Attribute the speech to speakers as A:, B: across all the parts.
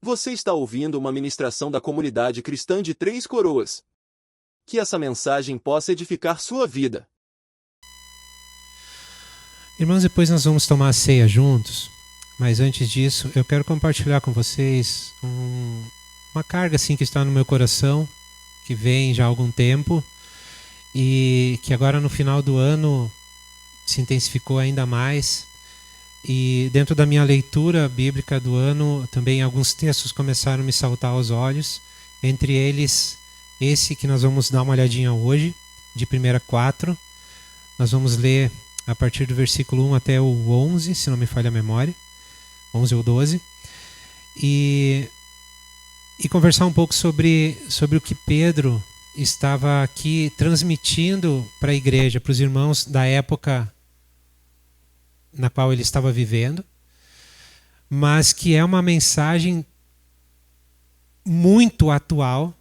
A: Você está ouvindo uma ministração da comunidade cristã de Três Coroas. Que essa mensagem possa edificar sua vida.
B: Irmãos, depois nós vamos tomar a ceia juntos, mas antes disso eu quero compartilhar com vocês uma carga assim que está no meu coração, que vem já há algum tempo e que agora no final do ano se intensificou ainda mais. E dentro da minha leitura bíblica do ano, também alguns textos começaram a me saltar aos olhos. Entre eles, esse que nós vamos dar uma olhadinha hoje, de 1 4. Nós vamos ler a partir do versículo 1 até o 11, se não me falha a memória. 11 ou 12. E conversar um pouco sobre o que Pedro estava aqui transmitindo para a igreja, para os irmãos da época na qual ele estava vivendo, mas que é uma mensagem muito atual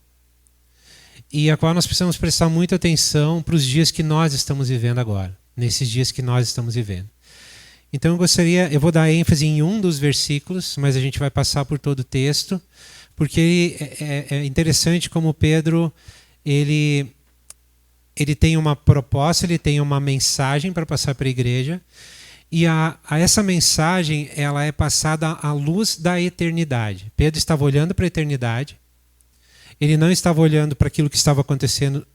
B: e a qual nós precisamos prestar muita atenção para os dias que nós estamos vivendo agora, nesses dias que nós estamos vivendo. Então eu vou dar ênfase em um dos versículos, mas a gente vai passar por todo o texto, porque é interessante como Pedro ele tem uma proposta, ele tem uma mensagem para passar para a igreja. E essa mensagem ela é passada à luz da eternidade. Pedro estava olhando para a eternidade. Ele não estava olhando para aquilo que estava acontecendo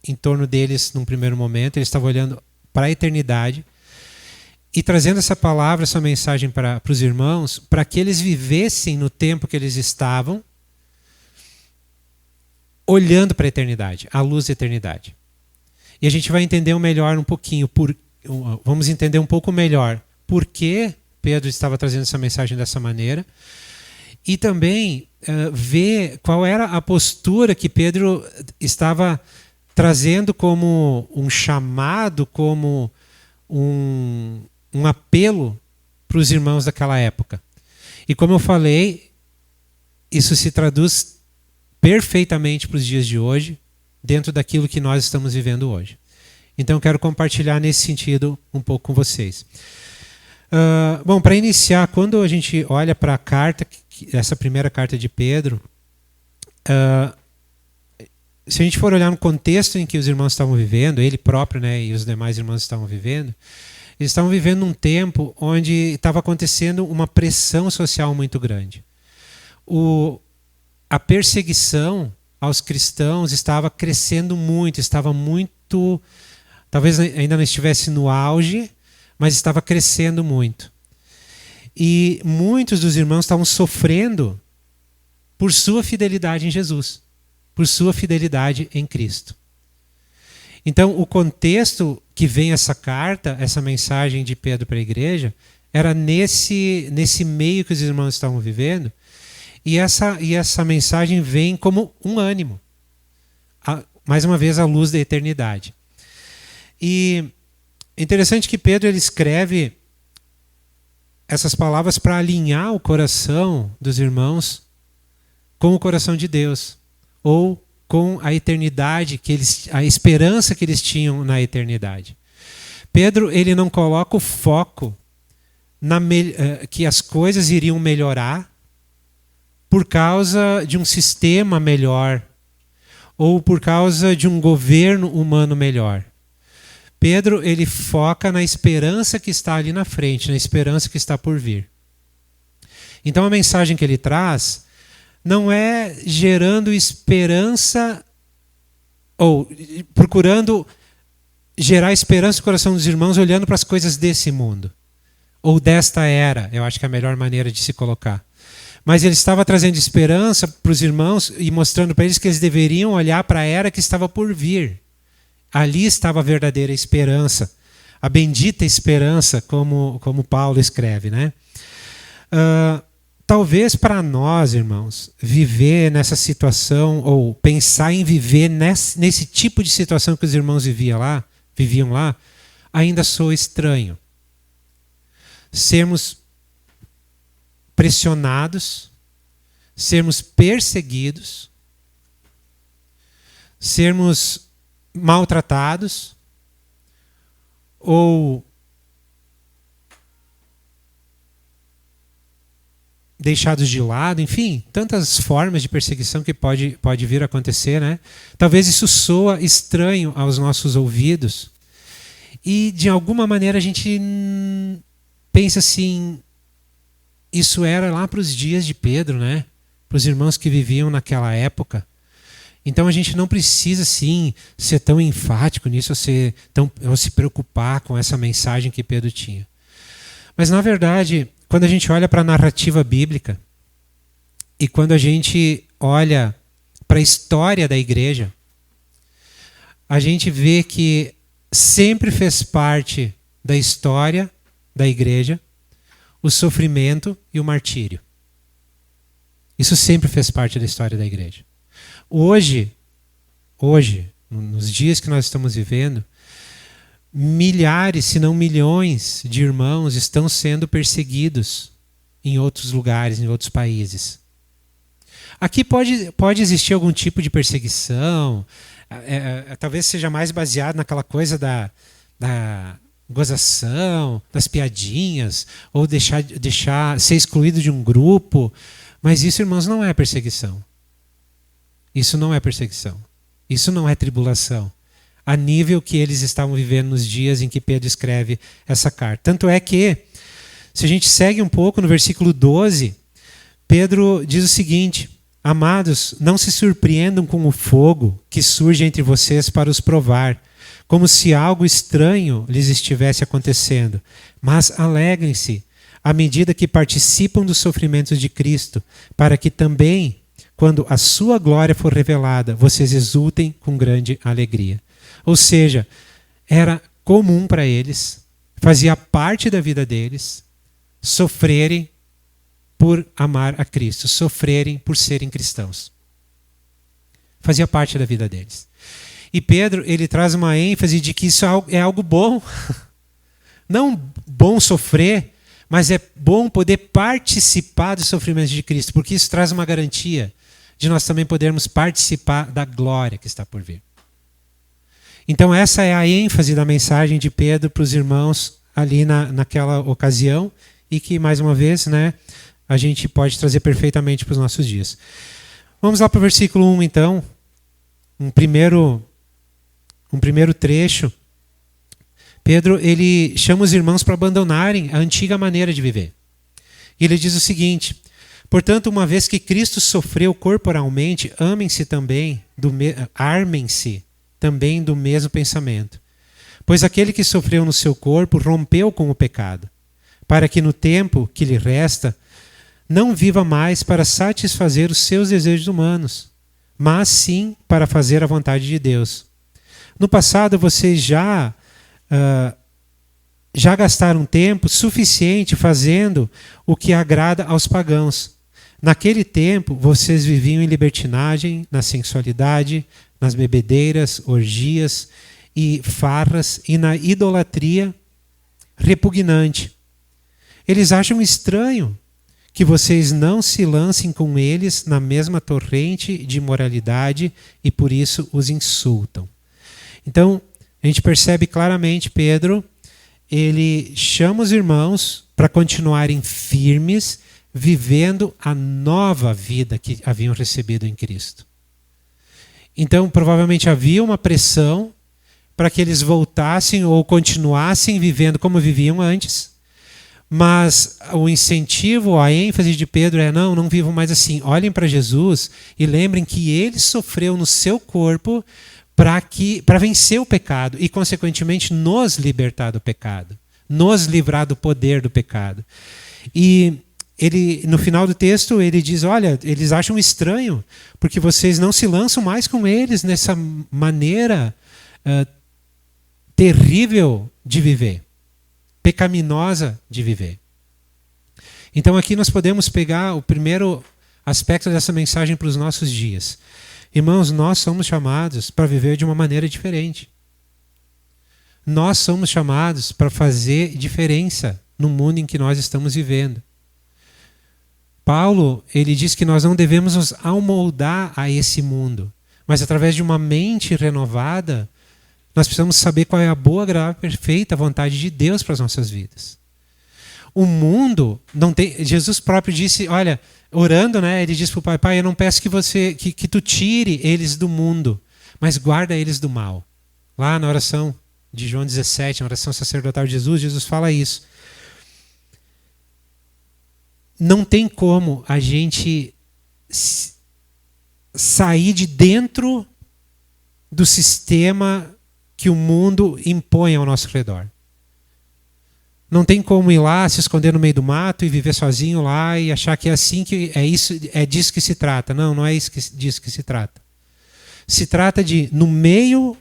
B: em torno deles num primeiro momento. Ele estava olhando para a eternidade e trazendo essa palavra, essa mensagem para os irmãos, para que eles vivessem no tempo que eles estavam, olhando para a eternidade, à luz da eternidade. E a gente vai entender melhor um pouquinho vamos entender um pouco melhor por que Pedro estava trazendo essa mensagem dessa maneira e também ver qual era a postura que Pedro estava trazendo como um chamado, como um apelo para os irmãos daquela época. E como eu falei, isso se traduz perfeitamente para os dias de hoje, dentro daquilo que nós estamos vivendo hoje. Então eu quero compartilhar nesse sentido um pouco com vocês. Bom, para iniciar, quando a gente olha para a carta, essa primeira carta de Pedro, se a gente for olhar no contexto em que os irmãos estavam vivendo, ele próprio, né, e os demais irmãos estavam vivendo, eles estavam vivendo um tempo onde estava acontecendo uma pressão social muito grande. A perseguição aos cristãos estava crescendo muito, estava muito... Talvez ainda não estivesse no auge, mas estava crescendo muito. E muitos dos irmãos estavam sofrendo por sua fidelidade em Jesus, por sua fidelidade em Cristo. Então, o contexto que vem essa carta, essa mensagem de Pedro para a igreja, era nesse meio que os irmãos estavam vivendo, e essa mensagem vem como um ânimo, mais uma vez, à luz da eternidade. E é interessante que Pedro ele escreve essas palavras para alinhar o coração dos irmãos com o coração de Deus, ou com a eternidade, a esperança que eles tinham na eternidade. Pedro ele não coloca o foco que as coisas iriam melhorar por causa de um sistema melhor ou por causa de um governo humano melhor. Pedro ele foca na esperança que está ali na frente, na esperança que está por vir. Então a mensagem que ele traz não é gerando esperança ou procurando gerar esperança no coração dos irmãos olhando para as coisas desse mundo ou desta era, eu acho que é a melhor maneira de se colocar. Mas ele estava trazendo esperança para os irmãos e mostrando para eles que eles deveriam olhar para a era que estava por vir. Ali estava a verdadeira esperança, a bendita esperança, como Paulo escreve, né? Talvez para nós, irmãos, viver nessa situação ou pensar em viver nesse tipo de situação que os irmãos viviam lá, ainda soa estranho. Sermos pressionados, sermos perseguidos, sermos maltratados ou deixados de lado, enfim, tantas formas de perseguição que pode vir a acontecer, né? Talvez isso soa estranho aos nossos ouvidos e de alguma maneira a gente pensa assim, isso era lá para os dias de Pedro, né? Para os irmãos que viviam naquela época. Então a gente não precisa sim ser tão enfático nisso ou se preocupar com essa mensagem que Pedro tinha. Mas na verdade, quando a gente olha para a narrativa bíblica e quando a gente olha para a história da igreja, a gente vê que sempre fez parte da história da igreja o sofrimento e o martírio. Isso sempre fez parte da história da igreja. Hoje, nos dias que nós estamos vivendo, milhares, se não milhões de irmãos estão sendo perseguidos em outros lugares, em outros países. Aqui pode existir algum tipo de perseguição, talvez seja mais baseado naquela coisa da gozação, das piadinhas, ou deixar ser excluído de um grupo. Mas isso, irmãos, não é perseguição. Isso não é perseguição. Isso não é tribulação. A nível que eles estavam vivendo nos dias em que Pedro escreve essa carta. Tanto é que, se a gente segue um pouco no versículo 12, Pedro diz o seguinte: amados, não se surpreendam com o fogo que surge entre vocês para os provar, como se algo estranho lhes estivesse acontecendo. Mas alegrem-se à medida que participam dos sofrimentos de Cristo, para que também, quando a sua glória for revelada, vocês exultem com grande alegria. Ou seja, era comum para eles, fazia parte da vida deles, sofrerem por amar a Cristo, sofrerem por serem cristãos. Fazia parte da vida deles. E Pedro, ele traz uma ênfase de que isso é algo bom. Não bom sofrer, mas é bom poder participar dos sofrimentos de Cristo, porque isso traz uma garantia de nós também podermos participar da glória que está por vir. Então essa é a ênfase da mensagem de Pedro para os irmãos ali naquela ocasião e que, mais uma vez, né, a gente pode trazer perfeitamente para os nossos dias. Vamos lá para o versículo 1, então. Um primeiro trecho. Pedro, ele chama os irmãos para abandonarem a antiga maneira de viver. E ele diz o seguinte: portanto, uma vez que Cristo sofreu corporalmente, armem-se também do mesmo pensamento. Pois aquele que sofreu no seu corpo rompeu com o pecado, para que no tempo que lhe resta não viva mais para satisfazer os seus desejos humanos, mas sim para fazer a vontade de Deus. No passado vocês já gastaram tempo suficiente fazendo o que agrada aos pagãos. Naquele tempo vocês viviam em libertinagem, na sensualidade, nas bebedeiras, orgias e farras e na idolatria repugnante. Eles acham estranho que vocês não se lancem com eles na mesma torrente de imoralidade e por isso os insultam. Então, a gente percebe claramente, Pedro, ele chama os irmãos para continuarem firmes, vivendo a nova vida que haviam recebido em Cristo. Então, provavelmente havia uma pressão para que eles voltassem ou continuassem vivendo como viviam antes, mas o incentivo, a ênfase de Pedro é: não vivam mais assim. Olhem para Jesus e lembrem que ele sofreu no seu corpo para vencer o pecado e, consequentemente, nos libertar do pecado, nos livrar do poder do pecado. E ele, no final do texto, ele diz: olha, eles acham estranho, porque vocês não se lançam mais com eles nessa maneira terrível de viver, pecaminosa de viver. Então aqui nós podemos pegar o primeiro aspecto dessa mensagem para os nossos dias. Irmãos, nós somos chamados para viver de uma maneira diferente. Nós somos chamados para fazer diferença no mundo em que nós estamos vivendo. Paulo, ele diz que nós não devemos nos amoldar a esse mundo, mas através de uma mente renovada, nós precisamos saber qual é a boa, agradável, perfeita vontade de Deus para as nossas vidas. O mundo não tem. Jesus próprio disse, olha, orando, né? Ele disse para o Pai, Pai, eu não peço que tu tire eles do mundo, mas guarda eles do mal. Lá na oração de João 17, na oração sacerdotal de Jesus, Jesus fala isso. Não tem como a gente sair de dentro do sistema que o mundo impõe ao nosso redor. Não tem como ir lá, se esconder no meio do mato e viver sozinho lá e achar que é assim, que é isso, é disso que se trata. Não, não é disso que se trata. Se trata de, no meio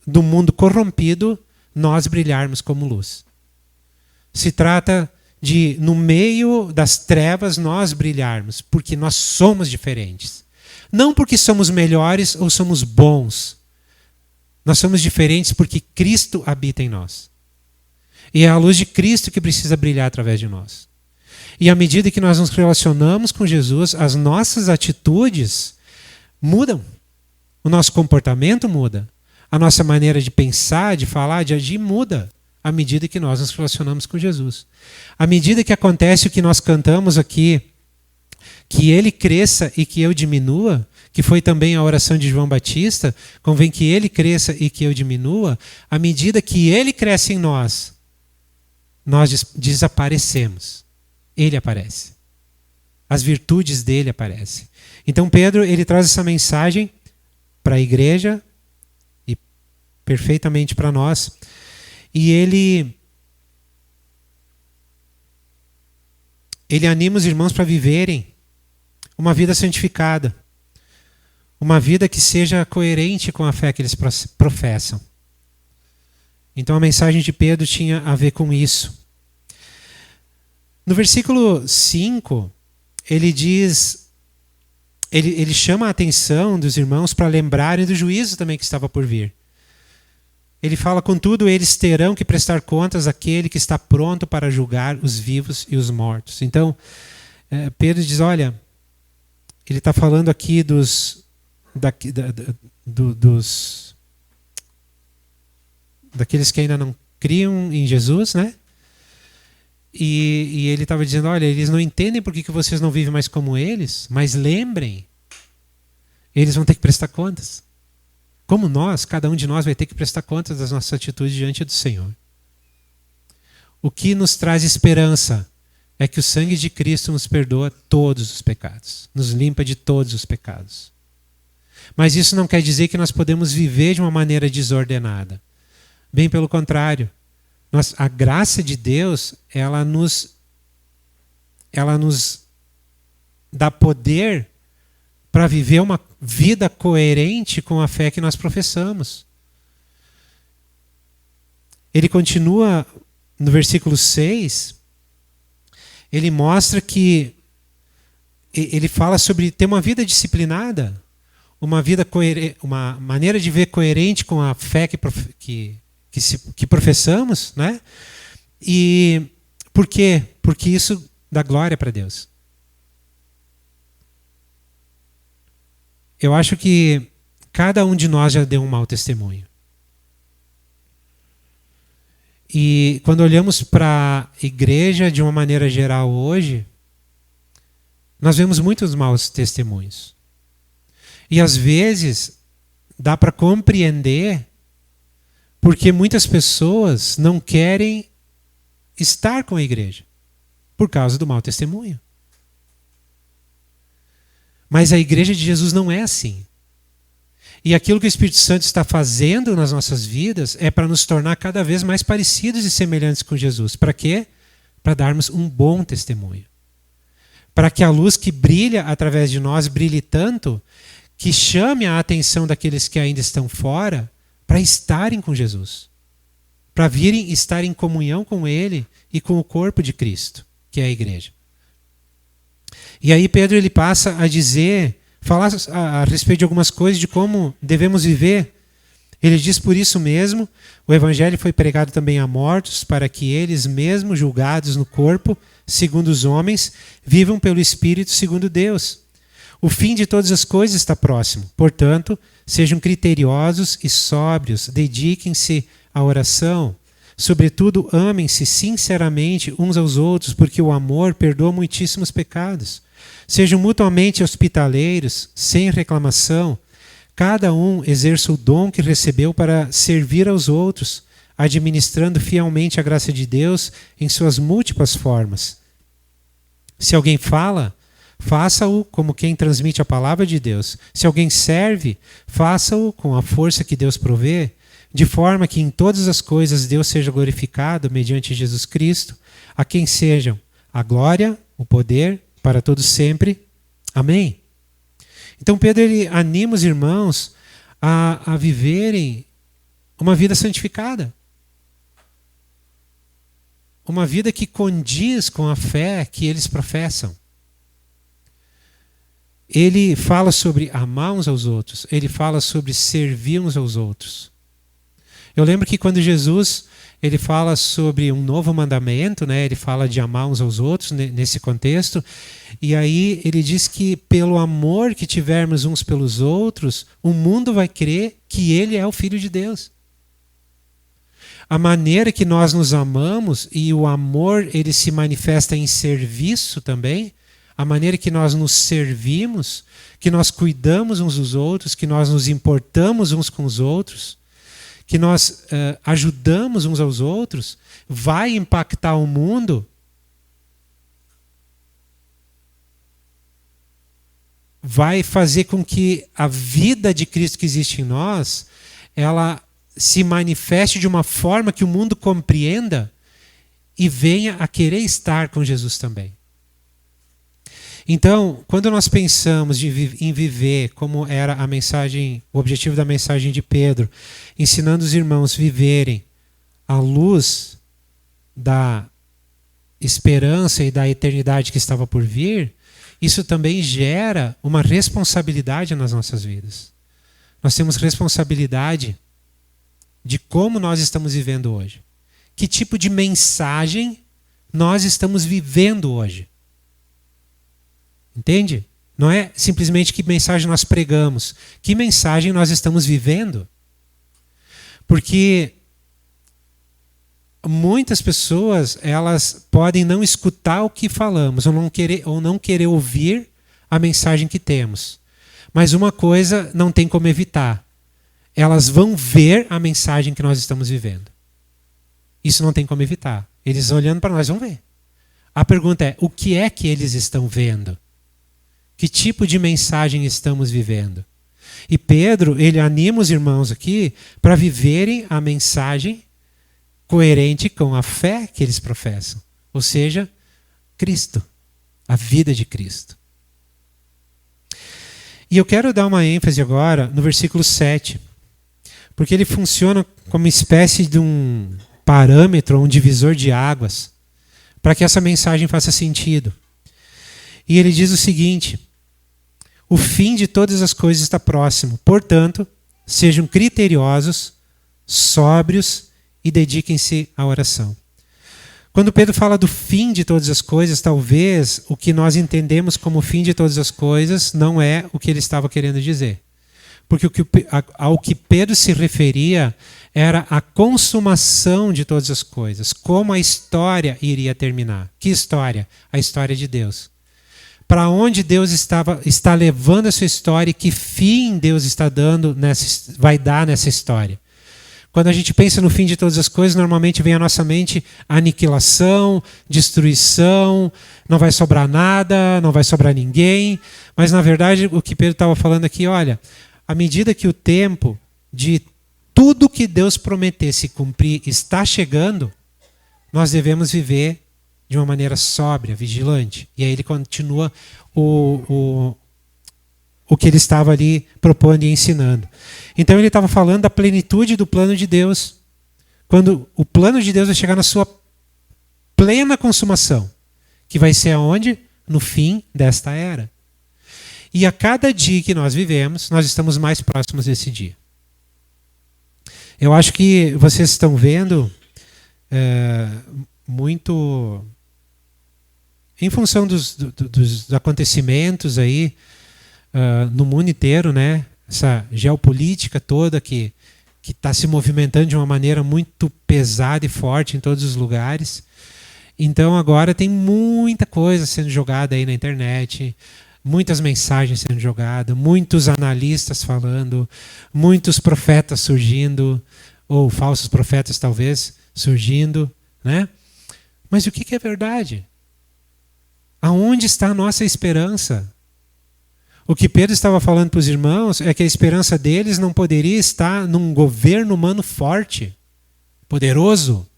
B: do mundo corrompido, nós brilharmos como luz. Se trata de, no meio das trevas, nós brilharmos, porque nós somos diferentes. Não porque somos melhores ou somos bons. Nós somos diferentes porque Cristo habita em nós. E é a luz de Cristo que precisa brilhar através de nós. E à medida que nós nos relacionamos com Jesus, as nossas atitudes mudam. O nosso comportamento muda. A nossa maneira de pensar, de falar, de agir muda à medida que nós nos relacionamos com Jesus. À medida que acontece o que nós cantamos aqui, que ele cresça e que eu diminua, que foi também a oração de João Batista, convém que ele cresça e que eu diminua, à medida que ele cresce em nós, nós desaparecemos. Ele aparece. As virtudes dele aparecem. Então Pedro, ele traz essa mensagem para a igreja e perfeitamente para nós. E ele anima os irmãos para viverem uma vida santificada. Uma vida que seja coerente com a fé que eles professam. Então a mensagem de Pedro tinha a ver com isso. No versículo 5, ele diz, ele chama a atenção dos irmãos para lembrarem do juízo também que estava por vir. Ele fala, contudo, eles terão que prestar contas àquele que está pronto para julgar os vivos e os mortos. Então, Pedro diz, olha, ele está falando aqui daqueles que ainda não criam em Jesus, né? E ele estava dizendo, olha, eles não entendem por que vocês não vivem mais como eles, mas lembrem, eles vão ter que prestar contas. Como nós, cada um de nós vai ter que prestar contas das nossas atitudes diante do Senhor. O que nos traz esperança é que o sangue de Cristo nos perdoa todos os pecados, nos limpa de todos os pecados. Mas isso não quer dizer que nós podemos viver de uma maneira desordenada. Bem pelo contrário. A graça de Deus, ela nos dá poder para viver uma vida coerente com a fé que nós professamos. Ele continua no versículo 6, ele mostra que ele fala sobre ter uma vida disciplinada, uma maneira de ver coerente com a fé que professamos, né? E por quê? Porque isso dá glória para Deus. Eu acho que cada um de nós já deu um mau testemunho. E quando olhamos para a igreja de uma maneira geral hoje, nós vemos muitos maus testemunhos. E às vezes dá para compreender porque muitas pessoas não querem estar com a igreja por causa do mau testemunho. Mas a igreja de Jesus não é assim. E aquilo que o Espírito Santo está fazendo nas nossas vidas é para nos tornar cada vez mais parecidos e semelhantes com Jesus. Para quê? Para darmos um bom testemunho. Para que a luz que brilha através de nós brilhe tanto que chame a atenção daqueles que ainda estão fora para estarem com Jesus. Para virem estar em comunhão com Ele e com o corpo de Cristo, que é a igreja. E aí Pedro ele passa a falar a respeito de algumas coisas de como devemos viver. Ele diz, por isso mesmo, o evangelho foi pregado também a mortos, para que eles mesmos julgados no corpo, segundo os homens, vivam pelo Espírito segundo Deus. O fim de todas as coisas está próximo. Portanto, sejam criteriosos e sóbrios, dediquem-se à oração, Sobretudo, amem-se sinceramente uns aos outros, porque o amor perdoa muitíssimos pecados. Sejam mutuamente hospitaleiros, sem reclamação. Cada um exerça o dom que recebeu para servir aos outros, administrando fielmente a graça de Deus em suas múltiplas formas. Se alguém fala, faça-o como quem transmite a palavra de Deus. Se alguém serve, faça-o com a força que Deus provê, de forma que em todas as coisas Deus seja glorificado mediante Jesus Cristo, a quem sejam a glória, o poder, para todos sempre. Amém? Então Pedro ele anima os irmãos a viverem uma vida santificada. Uma vida que condiz com a fé que eles professam. Ele fala sobre amar uns aos outros. Ele fala sobre servir uns aos outros. Eu lembro que quando Jesus ele fala sobre um novo mandamento, né? Ele fala de amar uns aos outros nesse contexto. E aí ele diz que pelo amor que tivermos uns pelos outros, o mundo vai crer que ele é o Filho de Deus. A maneira que nós nos amamos, e o amor ele se manifesta em serviço também, a maneira que nós nos servimos, que nós cuidamos uns dos outros, que nós nos importamos uns com os outros, que nós ajudamos uns aos outros, vai impactar o mundo, vai fazer com que a vida de Cristo que existe em nós, ela se manifeste de uma forma que o mundo compreenda e venha a querer estar com Jesus também. Então, quando nós pensamos em viver como era a mensagem, o objetivo da mensagem de Pedro, ensinando os irmãos a viverem à luz da esperança e da eternidade que estava por vir, isso também gera uma responsabilidade nas nossas vidas. Nós temos responsabilidade de como nós estamos vivendo hoje. Que tipo de mensagem nós estamos vivendo hoje. Entende? Não é simplesmente que mensagem nós pregamos. Que mensagem nós estamos vivendo? Porque muitas pessoas elas podem não escutar o que falamos ou não querer ouvir a mensagem que temos. Mas uma coisa não tem como evitar. Elas vão ver a mensagem que nós estamos vivendo. Isso não tem como evitar. Eles olhando para nós vão ver. A pergunta é, o que é que eles estão vendo? Que tipo de mensagem estamos vivendo? E Pedro, ele anima os irmãos aqui para viverem a mensagem coerente com a fé que eles professam. Ou seja, Cristo. A vida de Cristo. E eu quero dar uma ênfase agora no versículo 7. Porque ele funciona como uma espécie de um parâmetro, um divisor de águas, para que essa mensagem faça sentido. E ele diz o seguinte: o fim de todas as coisas está próximo. Portanto, sejam criteriosos, sóbrios e dediquem-se à oração. Quando Pedro fala do fim de todas as coisas, talvez o que nós entendemos como fim de todas as coisas não é o que ele estava querendo dizer. Porque ao que Pedro se referia era a consumação de todas as coisas. Como a história iria terminar. Que história? A história de Deus. Para onde Deus está levando a sua história e que fim Deus está vai dar nessa história. Quando a gente pensa no fim de todas as coisas, normalmente vem à nossa mente aniquilação, destruição, não vai sobrar nada, não vai sobrar ninguém. Mas, na verdade, o que Pedro estava falando aqui, olha, à medida que o tempo de tudo que Deus prometesse cumprir está chegando, nós devemos viver de uma maneira sóbria, vigilante. E aí ele continua o que ele estava ali propondo e ensinando. Então ele estava falando da plenitude do plano de Deus. Quando o plano de Deus vai chegar na sua plena consumação. Que vai ser aonde? No fim desta era. E a cada dia que nós vivemos, nós estamos mais próximos desse dia. Eu acho que vocês estão vendo muito... Em função dos acontecimentos aí no mundo inteiro, né? Essa geopolítica toda que que está se movimentando de uma maneira muito pesada e forte em todos os lugares. Então agora tem muita coisa sendo jogada aí na internet, muitas mensagens sendo jogadas, muitos analistas falando, muitos profetas surgindo, ou falsos profetas talvez surgindo, né? Mas o que é verdade? Aonde está a nossa esperança? O que Pedro estava falando para os irmãos é que a esperança deles não poderia estar num governo humano forte, poderoso,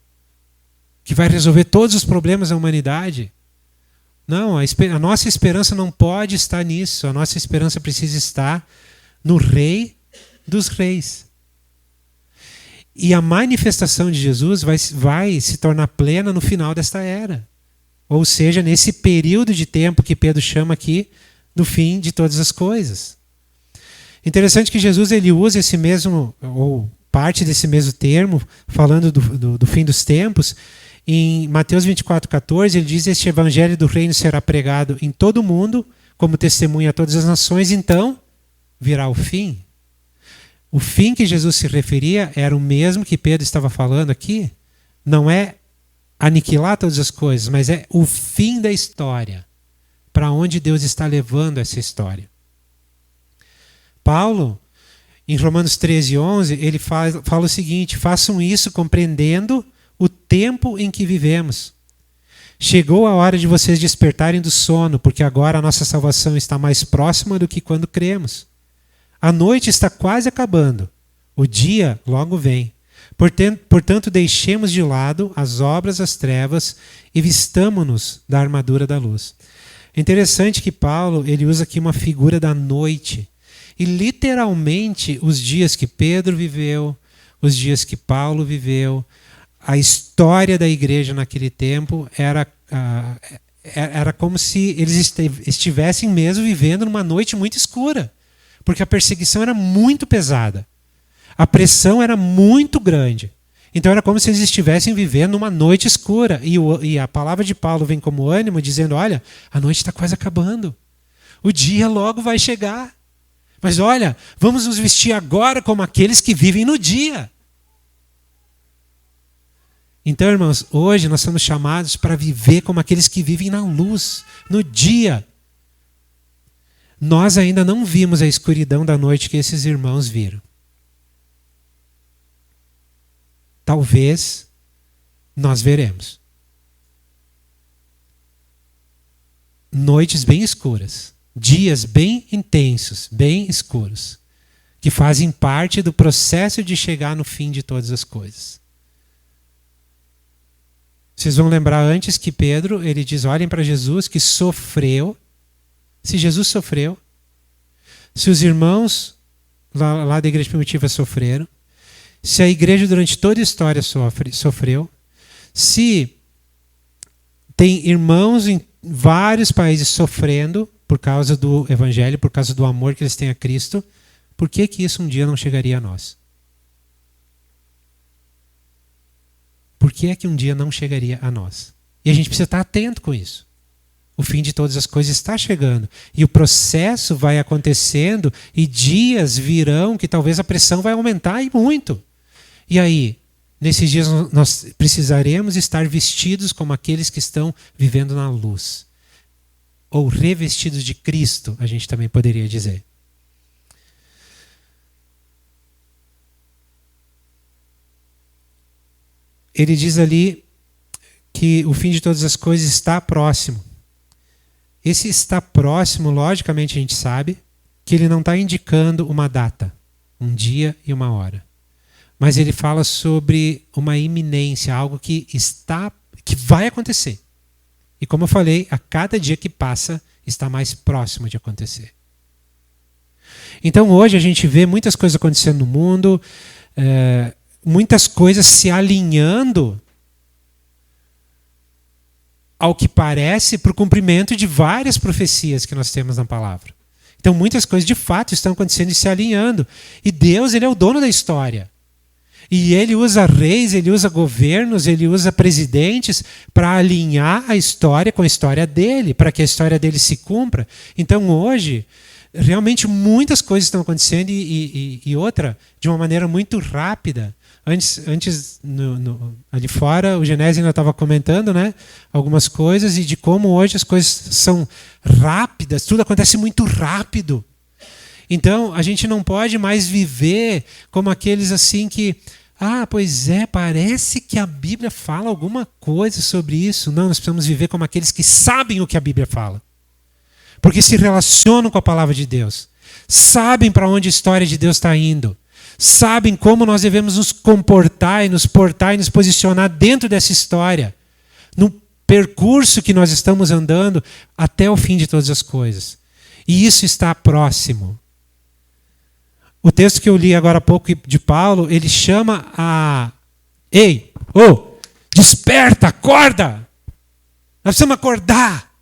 B: que vai resolver todos os problemas da humanidade. Não, a nossa esperança não pode estar nisso. A nossa esperança precisa estar no Rei dos Reis. E a manifestação de Jesus vai se tornar plena no final desta era. Ou seja, nesse período de tempo que Pedro chama aqui do fim de todas as coisas. Interessante que Jesus ele usa esse mesmo, ou parte desse mesmo termo, falando do fim dos tempos. Em Mateus 24,14, ele diz: este evangelho do reino será pregado em todo o mundo, como testemunha a todas as nações, então virá o fim. O fim que Jesus se referia era o mesmo que Pedro estava falando aqui. Não é aniquilar todas as coisas, mas é o fim da história. Para onde Deus está levando essa história. Paulo, em Romanos 13:11, ele fala o seguinte: façam isso compreendendo o tempo em que vivemos. Chegou a hora de vocês despertarem do sono, porque agora a nossa salvação está mais próxima do que quando cremos. A noite está quase acabando, o dia logo vem. Portanto, deixemos de lado as obras das trevas e vistamo-nos da armadura da luz. É interessante que Paulo ele usa aqui uma figura da noite. E literalmente os dias que Pedro viveu, os dias que Paulo viveu, a história da igreja naquele tempo era como se eles estivessem mesmo vivendo numa noite muito escura. Porque a perseguição era muito pesada. A pressão era muito grande. Então era como se eles estivessem vivendo numa noite escura. E a palavra de Paulo vem como ânimo, dizendo: olha, a noite está quase acabando. O dia logo vai chegar. Mas olha, vamos nos vestir agora como aqueles que vivem no dia. Então, irmãos, hoje nós somos chamados para viver como aqueles que vivem na luz, no dia. Nós ainda não vimos a escuridão da noite que esses irmãos viram. Talvez nós veremos. Noites bem escuras, dias bem intensos, bem escuros, que fazem parte do processo de chegar no fim de todas as coisas. Vocês vão lembrar antes que Pedro, ele diz: olhem para Jesus que sofreu. Se Jesus sofreu, se os irmãos lá da igreja primitiva sofreram, se a igreja durante toda a história sofreu, se tem irmãos em vários países sofrendo por causa do evangelho, por causa do amor que eles têm a Cristo, por que isso um dia não chegaria a nós? Por que é que um dia não chegaria a nós? E a gente precisa estar atento com isso. O fim de todas as coisas está chegando. E o processo vai acontecendo e dias virão que talvez a pressão vai aumentar e muito. E aí, nesses dias nós precisaremos estar vestidos como aqueles que estão vivendo na luz. Ou revestidos de Cristo, a gente também poderia dizer. Ele diz ali que o fim de todas as coisas está próximo. Esse está próximo, logicamente a gente sabe que ele não está indicando uma data, um dia e uma hora. Mas ele fala sobre uma iminência, algo que vai acontecer. E como eu falei, a cada dia que passa está mais próximo de acontecer. Então hoje a gente vê muitas coisas acontecendo no mundo, muitas coisas se alinhando ao que parece para o cumprimento de várias profecias que nós temos na palavra. Então muitas coisas de fato estão acontecendo e se alinhando. E Deus, ele é o dono da história. E ele usa reis, ele usa governos, ele usa presidentes para alinhar a história com a história dele, para que a história dele se cumpra. Então hoje realmente muitas coisas estão acontecendo e outra, de uma maneira muito rápida. Antes ali fora, o Genésio ainda estava comentando, né, algumas coisas e de como hoje as coisas são rápidas, tudo acontece muito rápido. Então, a gente não pode mais viver como aqueles assim que, pois é, parece que a Bíblia fala alguma coisa sobre isso. Não, nós precisamos viver como aqueles que sabem o que a Bíblia fala. Porque se relacionam com a palavra de Deus. Sabem para onde a história de Deus está indo. Sabem como nós devemos nos comportar e nos portar e nos posicionar dentro dessa história. No percurso que nós estamos andando até o fim de todas as coisas. E isso está próximo. O texto que eu li agora há pouco de Paulo, ele chama a... Ei, desperta, acorda! Nós precisamos acordar.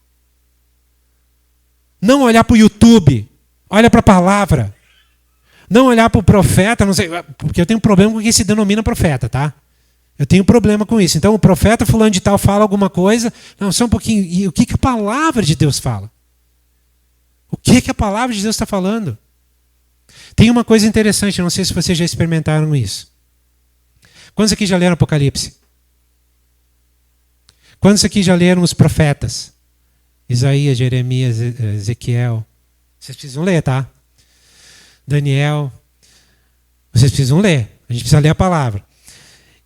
B: Não olhar para o YouTube, olha para a palavra. Não olhar para o profeta, não sei, porque eu tenho problema com quem se denomina profeta, tá? Eu tenho problema com isso. Então o profeta fulano de tal fala alguma coisa, não, só um pouquinho. E o que a palavra de Deus fala? O que a palavra de Deus está falando? Tem uma coisa interessante, não sei se vocês já experimentaram isso. Quantos aqui já leram Apocalipse? Quantos aqui já leram os profetas? Isaías, Jeremias, Ezequiel. Vocês precisam ler, tá? Daniel. Vocês precisam ler. A gente precisa ler a palavra.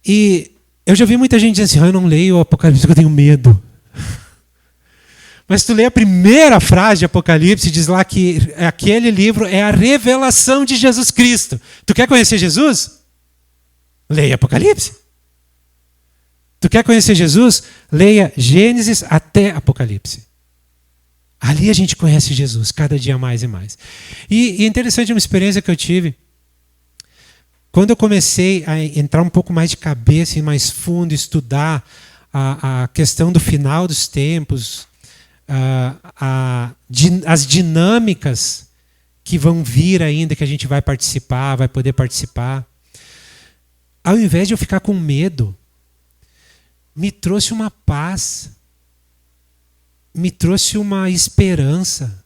B: E eu já vi muita gente dizendo assim, eu não leio o Apocalipse porque eu tenho medo. Mas tu lê a primeira frase de Apocalipse, diz lá que aquele livro é a revelação de Jesus Cristo. Tu quer conhecer Jesus? Leia Apocalipse. Tu quer conhecer Jesus? Leia Gênesis até Apocalipse. Ali a gente conhece Jesus, cada dia mais e mais. E é interessante uma experiência que eu tive. Quando eu comecei a entrar um pouco mais de cabeça e mais fundo, estudar a questão do final dos tempos, as dinâmicas que vão vir ainda, que a gente vai participar, vai poder participar. Ao invés de eu ficar com medo, me trouxe uma paz, me trouxe uma esperança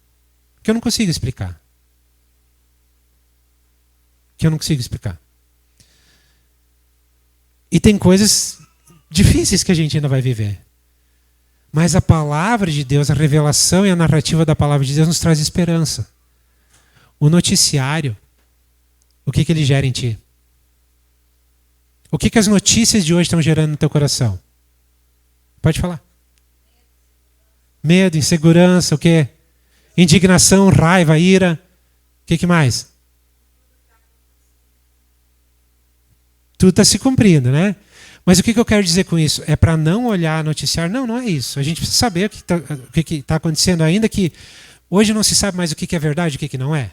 B: que eu não consigo explicar. E tem coisas difíceis que a gente ainda vai viver. Mas a palavra de Deus, a revelação e a narrativa da palavra de Deus nos traz esperança. O noticiário, o que ele gera em ti? O que as notícias de hoje estão gerando no teu coração? Pode falar. Medo, insegurança, o quê? Indignação, raiva, ira. O que mais? Tudo está se cumprindo, né? Mas o que eu quero dizer com isso? É para não olhar noticiário? Não, não é isso. A gente precisa saber o que está acontecendo, ainda que hoje não se sabe mais o que é verdade e o que não é.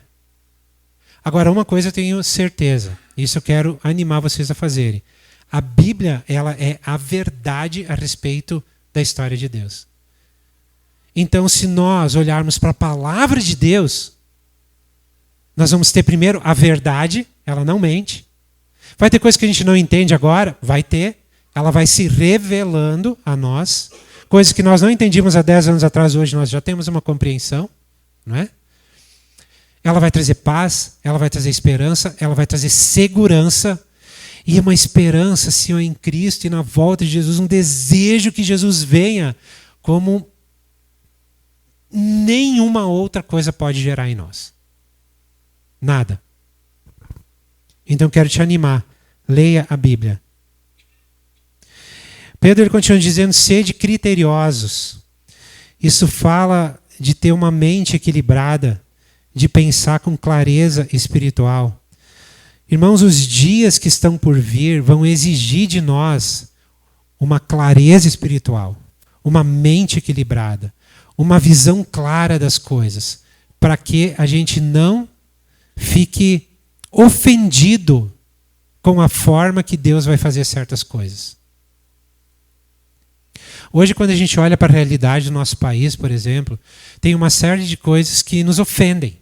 B: Agora, uma coisa eu tenho certeza, isso eu quero animar vocês a fazerem. A Bíblia, ela é a verdade a respeito da história de Deus. Então, se nós olharmos para a palavra de Deus, nós vamos ter primeiro a verdade, ela não mente. Vai ter coisa que a gente não entende agora? Vai ter. Ela vai se revelando a nós. Coisas que nós não entendíamos há 10 anos atrás, hoje nós já temos uma compreensão. Não é? Ela vai trazer paz, ela vai trazer esperança, ela vai trazer segurança. E uma esperança, Senhor, em Cristo e na volta de Jesus. Um desejo que Jesus venha como nenhuma outra coisa pode gerar em nós. Nada. Então quero te animar. Leia a Bíblia. Pedro ele continua dizendo, sede criteriosos. Isso fala de ter uma mente equilibrada, de pensar com clareza espiritual. Irmãos, os dias que estão por vir vão exigir de nós uma clareza espiritual, uma mente equilibrada, uma visão clara das coisas, para que a gente não fique ofendido com a forma que Deus vai fazer certas coisas. Hoje, quando a gente olha para a realidade do nosso país, por exemplo, tem uma série de coisas que nos ofendem,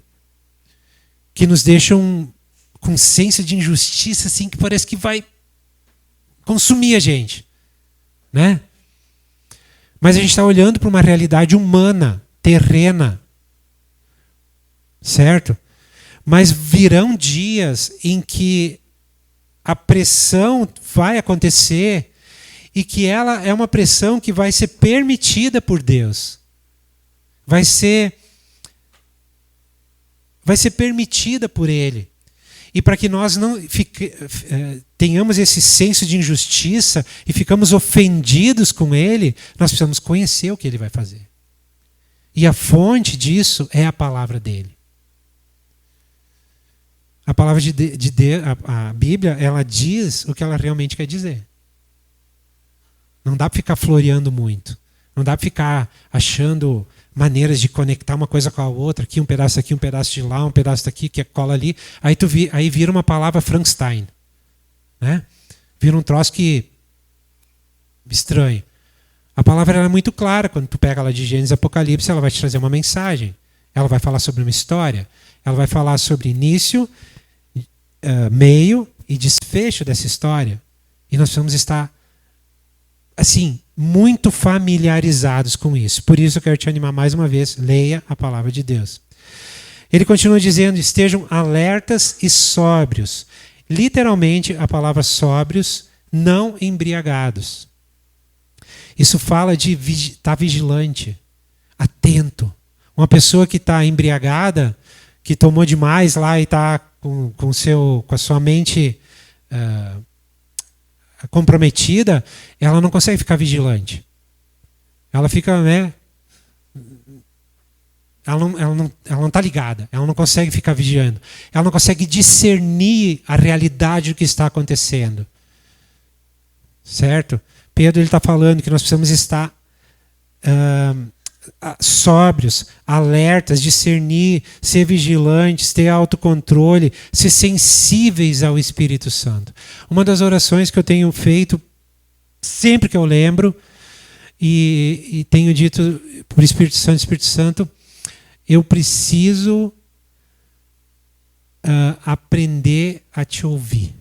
B: que nos deixam com senso de injustiça, assim, que parece que vai consumir a gente, né? Mas a gente está olhando para uma realidade humana, terrena. certo? Mas virão dias em que a pressão vai acontecer e que ela é uma pressão que vai ser permitida por Deus. Vai ser permitida por Ele. E para que nós não tenhamos esse senso de injustiça e ficamos ofendidos com Ele, nós precisamos conhecer o que Ele vai fazer. E a fonte disso é a palavra dEle. A palavra de Deus, a Bíblia, ela diz o que ela realmente quer dizer. Não dá para ficar floreando muito. Não dá para ficar achando maneiras de conectar uma coisa com a outra, aqui um pedaço de lá, um pedaço daqui, que cola ali. Aí vira uma palavra Frankenstein. Né? Vira um troço que estranho. A palavra é muito clara. Quando tu pega ela de Gênesis e Apocalipse, ela vai te trazer uma mensagem. Ela vai falar sobre uma história. Ela vai falar sobre início, meio e desfecho dessa história. E nós precisamos estar assim, muito familiarizados com isso. Por isso eu quero te animar mais uma vez, leia a palavra de Deus. Ele continua dizendo, estejam alertas e sóbrios. Literalmente, a palavra sóbrios, não embriagados. Isso fala de estar vigilante, atento. Uma pessoa que está embriagada, que tomou demais lá e está com a sua mente comprometida, ela não consegue ficar vigilante. Ela fica, né? Ela não está ligada. Ela não consegue ficar vigiando. Ela não consegue discernir a realidade do que está acontecendo. Certo? Pedro está falando que nós precisamos estar sóbrios, alertas, discernir, ser vigilantes, ter autocontrole, ser sensíveis ao Espírito Santo. Uma das orações que eu tenho feito sempre que eu lembro e tenho dito para o Espírito Santo, eu preciso aprender a te ouvir.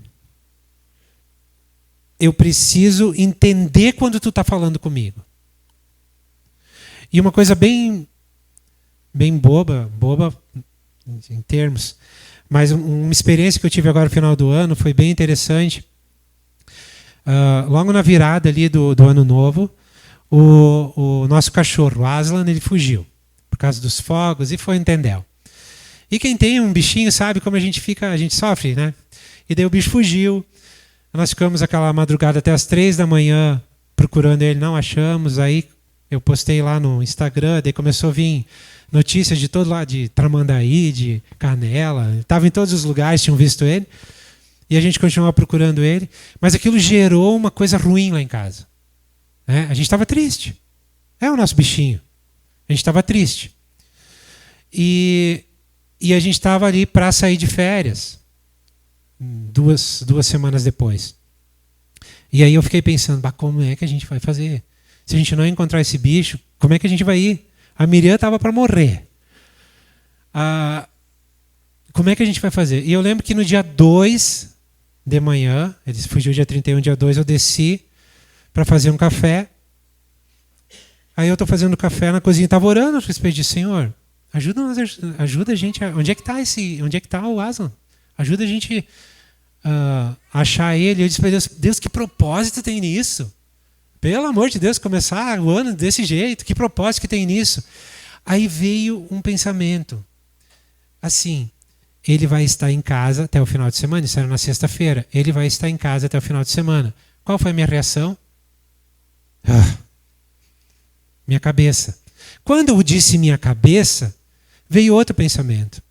B: Eu preciso entender quando tu está falando comigo. E uma coisa bem boba em termos, mas uma experiência que eu tive agora no final do ano foi bem interessante. Logo na virada ali do ano novo, o nosso cachorro, o Aslan, ele fugiu por causa dos fogos e foi em Tendel. E quem tem um bichinho sabe como a gente sofre, né? E daí o bicho fugiu. Nós ficamos aquela madrugada até as 3 da manhã procurando ele, não achamos. Aí eu postei lá no Instagram, daí começou a vir notícias de todo lado, de Tramandaí, de Canela. Estava em todos os lugares, tinham visto ele. E a gente continuava procurando ele. Mas aquilo gerou uma coisa ruim lá em casa. Né? A gente estava triste. É o nosso bichinho. A gente estava triste. E a gente estava ali para sair de férias. Duas semanas depois. E aí eu fiquei pensando, como é que a gente vai fazer? Se a gente não encontrar esse bicho, como é que a gente vai ir? A Miriam estava para morrer. Como é que a gente vai fazer? E eu lembro que no dia 2 de manhã, ele fugiu dia 31, dia 2, eu desci para fazer um café. Aí eu estou fazendo café na cozinha, estava orando a respeito disso, Senhor, ajuda a gente. Onde é que está o Aslan? Ajuda a gente a achar ele. Eu disse para Deus, que propósito tem nisso? Pelo amor de Deus, começar o ano desse jeito, que propósito que tem nisso? Aí veio um pensamento. Assim, ele vai estar em casa até o final de semana, isso era na sexta-feira. Ele vai estar em casa até o final de semana. Qual foi a minha reação? Minha cabeça. Quando eu disse minha cabeça, veio outro pensamento.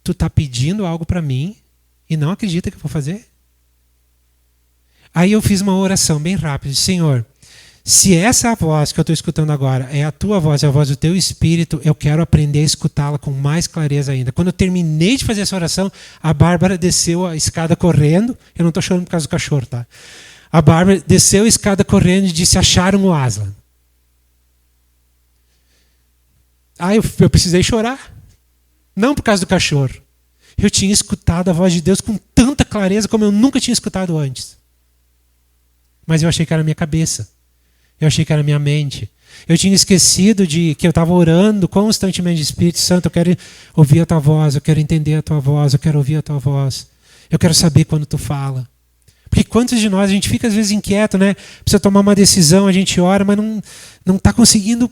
B: Tu está pedindo algo para mim e não acredita que eu vou fazer? Aí eu fiz uma oração bem rápida. Senhor, se essa voz que eu estou escutando agora é a tua voz, é a voz do teu Espírito, eu quero aprender a escutá-la com mais clareza ainda. Quando eu terminei de fazer essa oração, a Bárbara desceu a escada correndo. Eu não estou chorando por causa do cachorro, tá? A Bárbara desceu a escada correndo e disse, acharam o Aslan. Aí eu precisei chorar. Não por causa do cachorro. Eu tinha escutado a voz de Deus com tanta clareza como eu nunca tinha escutado antes. Mas eu achei que era a minha cabeça. Eu achei que era a minha mente. Eu tinha esquecido de que eu estava orando constantemente, Espírito Santo, eu quero ouvir a tua voz, eu quero entender a tua voz, eu quero ouvir a tua voz. Eu quero saber quando tu fala. Porque quantos de nós, a gente fica às vezes inquieto, né? Precisa tomar uma decisão, a gente ora, mas não está conseguindo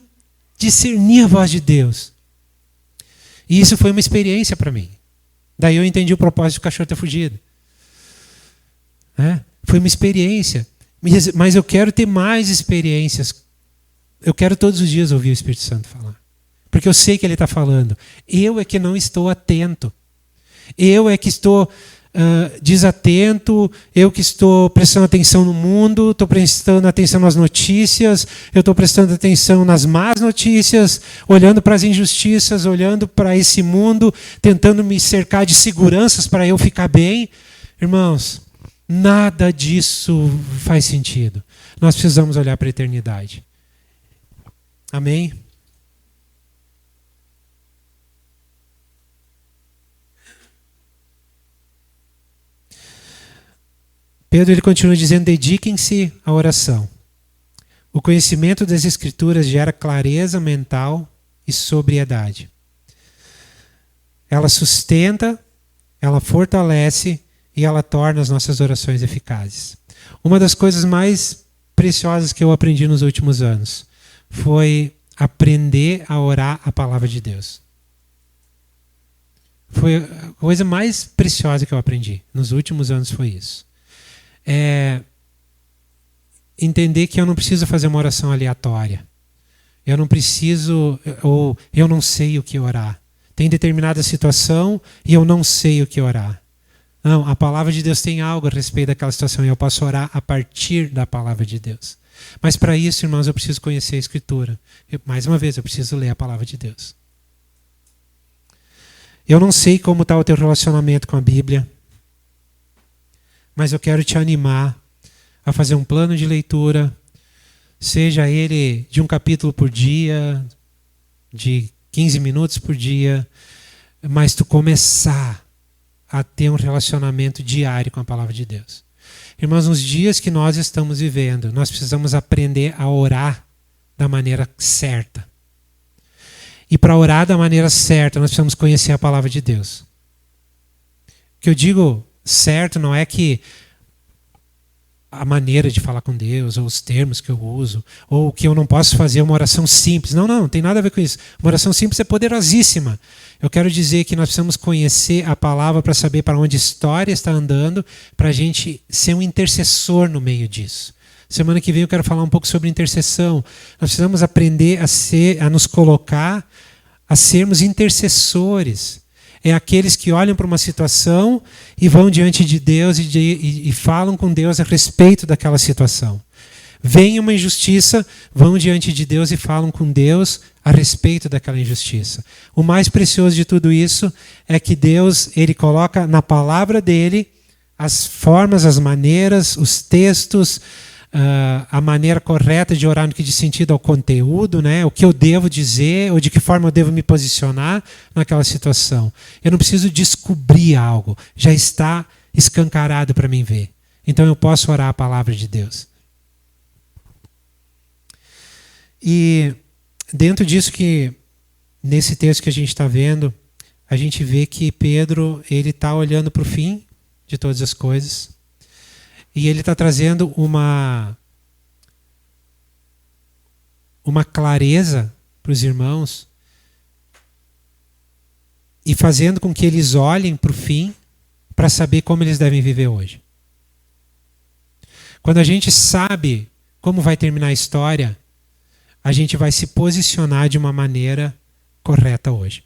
B: discernir a voz de Deus. E isso foi uma experiência para mim. Daí eu entendi o propósito do cachorro ter fugido. Foi uma experiência. Mas eu quero ter mais experiências. Eu quero todos os dias ouvir o Espírito Santo falar. Porque eu sei que Ele está falando. Eu é que não estou atento. Eu é que estou desatento. Eu que estou prestando atenção no mundo. Estou prestando atenção nas notícias. Eu estou prestando atenção nas más notícias. Olhando para as injustiças. Olhando para esse mundo. Tentando me cercar de seguranças para eu ficar bem. Irmãos, nada disso faz sentido. Nós precisamos olhar para a eternidade. Amém? Pedro ele continua dizendo: dediquem-se à oração. O conhecimento das Escrituras gera clareza mental e sobriedade. Ela sustenta, ela fortalece e ela torna as nossas orações eficazes. Uma das coisas mais preciosas que eu aprendi nos últimos anos foi aprender a orar a palavra de Deus. Foi a coisa mais preciosa que eu aprendi nos últimos anos, foi isso. Entender que eu não preciso fazer uma oração aleatória. Eu não preciso, ou eu não sei o que orar. Tem determinada situação e eu não sei o que orar. Não, a palavra de Deus tem algo a respeito daquela situação e eu posso orar a partir da palavra de Deus. Mas para isso, irmãos, eu preciso conhecer a Escritura. Mais uma vez, eu preciso ler a palavra de Deus. Eu não sei como está o teu relacionamento com a Bíblia, mas eu quero te animar a fazer um plano de leitura, seja ele de um capítulo por dia, de 15 minutos por dia, mas tu começar a ter um relacionamento diário com a palavra de Deus. Irmãos, nos dias que nós estamos vivendo, nós precisamos aprender a orar da maneira certa. E para orar da maneira certa, nós precisamos conhecer a palavra de Deus. O que eu digo certo não é que a maneira de falar com Deus, ou os termos que eu uso, ou que eu não posso fazer uma oração simples. Não tem nada a ver com isso. Uma oração simples é poderosíssima. Eu quero dizer que nós precisamos conhecer a palavra para saber para onde a história está andando, para a gente ser um intercessor no meio disso. Semana que vem eu quero falar um pouco sobre intercessão. Nós precisamos aprender a nos colocar, a sermos intercessores. É aqueles que olham para uma situação e vão diante de Deus e falam com Deus a respeito daquela situação. Vem uma injustiça, vão diante de Deus e falam com Deus a respeito daquela injustiça. O mais precioso de tudo isso é que Deus, Ele coloca na palavra dEle as formas, as maneiras, os textos, a maneira correta de orar no que diz sentido ao conteúdo, né? O que eu devo dizer ou de que forma eu devo me posicionar naquela situação. Eu não preciso descobrir algo, já está escancarado para mim ver. Então eu posso orar a palavra de Deus. E dentro disso que, nesse texto que a gente está vendo, a gente vê que Pedro ele está olhando para o fim de todas as coisas. E ele está trazendo uma clareza para os irmãos e fazendo com que eles olhem para o fim para saber como eles devem viver hoje. Quando a gente sabe como vai terminar a história, a gente vai se posicionar de uma maneira correta hoje.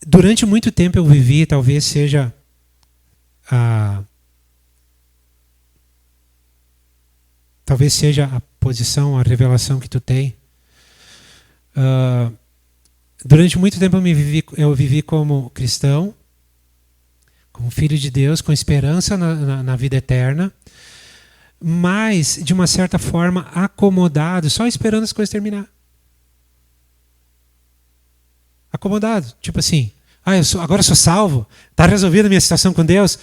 B: Durante muito tempo eu vivi, talvez seja a posição, a revelação que tu tem. Durante muito tempo eu vivi como cristão, como filho de Deus, com esperança na vida eterna, mas, de uma certa forma, acomodado, só esperando as coisas terminar. Acomodado, tipo assim, agora eu sou salvo, está resolvida a minha situação com Deus,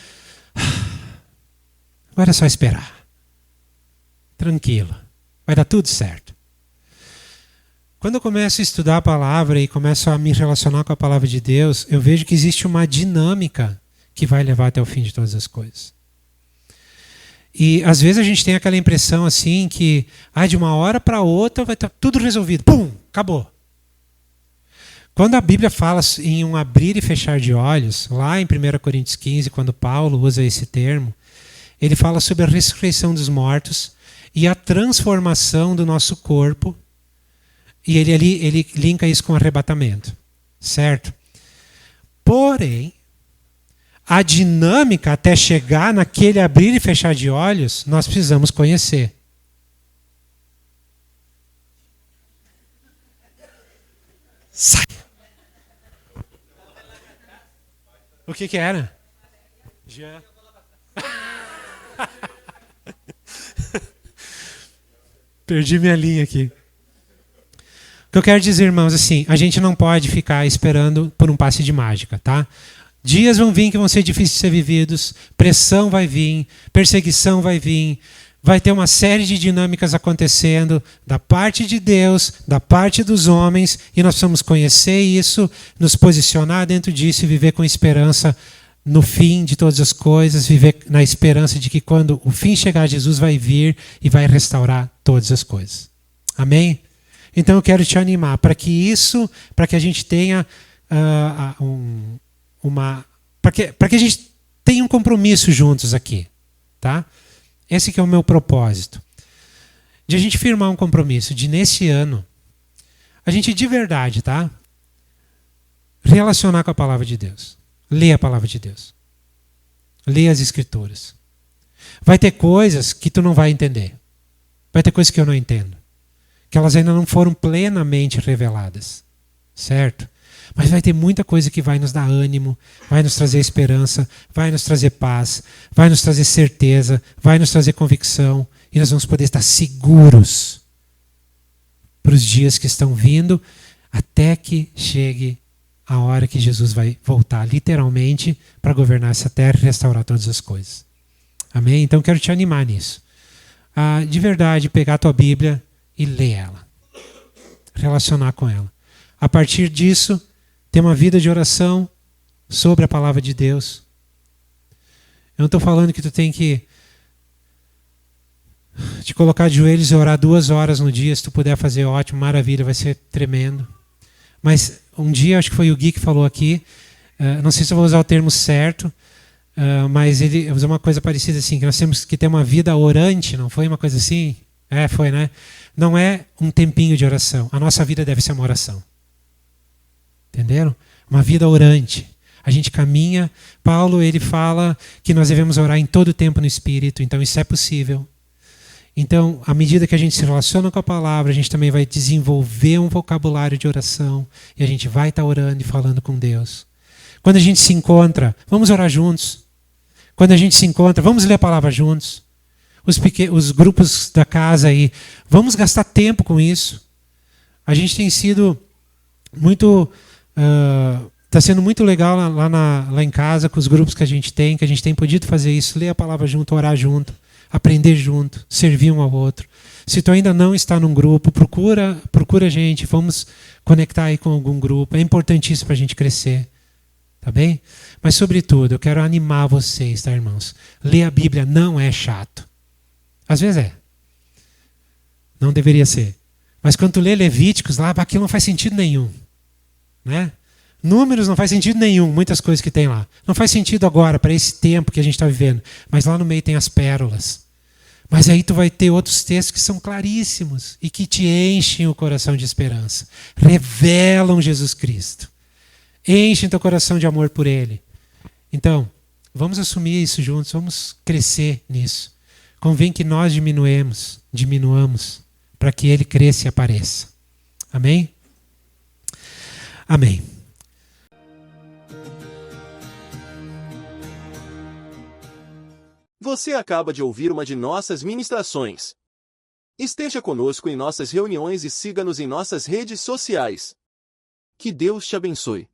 B: agora é só esperar. tranquilo. Vai dar tudo certo. Quando eu começo a estudar a palavra e começo a me relacionar com a palavra de Deus, eu vejo que existe uma dinâmica que vai levar até o fim de todas as coisas. E às vezes a gente tem aquela impressão assim que de uma hora para outra vai estar tudo resolvido. Pum, acabou. Quando a Bíblia fala em um abrir e fechar de olhos, lá em 1 Coríntios 15, quando Paulo usa esse termo, ele fala sobre a ressurreição dos mortos e a transformação do nosso corpo. E ele linka isso com arrebatamento, certo? Porém, a dinâmica até chegar naquele abrir e fechar de olhos, nós precisamos conhecer. Sai! O que era? Já. Perdi minha linha aqui. O que eu quero dizer, irmãos, assim, a gente não pode ficar esperando por um passe de mágica, tá? Dias vão vir que vão ser difíceis de ser vividos, pressão vai vir, perseguição vai vir, vai ter uma série de dinâmicas acontecendo da parte de Deus, da parte dos homens, e nós precisamos conhecer isso, nos posicionar dentro disso e viver com esperança no fim de todas as coisas, viver na esperança de que quando o fim chegar, Jesus vai vir e vai restaurar todas as coisas. Amém? Então eu quero te animar para que a gente tenha para que a gente tenha um compromisso juntos aqui, tá? Esse que é o meu propósito, de a gente firmar um compromisso, de nesse ano a gente de verdade, tá? Relacionar com a palavra de Deus, ler a palavra de Deus, ler as Escrituras. Vai ter coisas que tu não vai entender, vai ter coisas que eu não entendo, que elas ainda não foram plenamente reveladas, certo? Mas vai ter muita coisa que vai nos dar ânimo, vai nos trazer esperança, vai nos trazer paz, vai nos trazer certeza, vai nos trazer convicção, e nós vamos poder estar seguros para os dias que estão vindo, até que chegue a hora que Jesus vai voltar, literalmente, para governar essa terra e restaurar todas as coisas. Amém? Então quero te animar nisso. De verdade, pegar a tua Bíblia e ler ela. Relacionar com ela. A partir disso, ter uma vida de oração sobre a palavra de Deus. Eu não estou falando que tu tem que te colocar de joelhos e orar 2 horas no dia. Se tu puder fazer, ótimo, maravilha, vai ser tremendo. Mas um dia, acho que foi o Gui que falou aqui, não sei se eu vou usar o termo certo, mas ele usou uma coisa parecida assim, que nós temos que ter uma vida orante, não foi uma coisa assim? Foi, né? Não é um tempinho de oração. A nossa vida deve ser uma oração. Entenderam? Uma vida orante. A gente caminha. Paulo, ele fala que nós devemos orar em todo o tempo no Espírito. Então isso é possível. Então, à medida que a gente se relaciona com a palavra, a gente também vai desenvolver um vocabulário de oração. E a gente vai estar orando e falando com Deus. Quando a gente se encontra, vamos orar juntos. Quando a gente se encontra, vamos ler a palavra juntos. Os grupos da casa aí, vamos gastar tempo com isso. A gente tem sido muito... Está sendo muito legal lá em casa, com os grupos que a gente tem podido fazer isso, ler a palavra junto, orar junto, aprender junto, servir um ao outro. Se tu ainda não está num grupo, procura a gente, vamos conectar aí com algum grupo. É importantíssimo para a gente crescer. Tá bem? Mas, sobretudo, eu quero animar vocês, tá, irmãos? Ler a Bíblia não é chato. Às vezes é. Não deveria ser. Mas quando tu lê Levíticos, lá, aquilo não faz sentido nenhum. Né? Números não faz sentido nenhum, muitas coisas que tem lá. Não faz sentido agora, para esse tempo que a gente está vivendo. Mas lá no meio tem as pérolas. Mas aí tu vai ter outros textos que são claríssimos e que te enchem o coração de esperança. Revelam Jesus Cristo. Enchem teu coração de amor por Ele. Então, vamos assumir isso juntos, vamos crescer nisso. Convém que nós diminuamos, para que Ele cresça e apareça. Amém? Amém.
A: Você acaba de ouvir uma de nossas ministrações. Esteja conosco em nossas reuniões e siga-nos em nossas redes sociais. Que Deus te abençoe.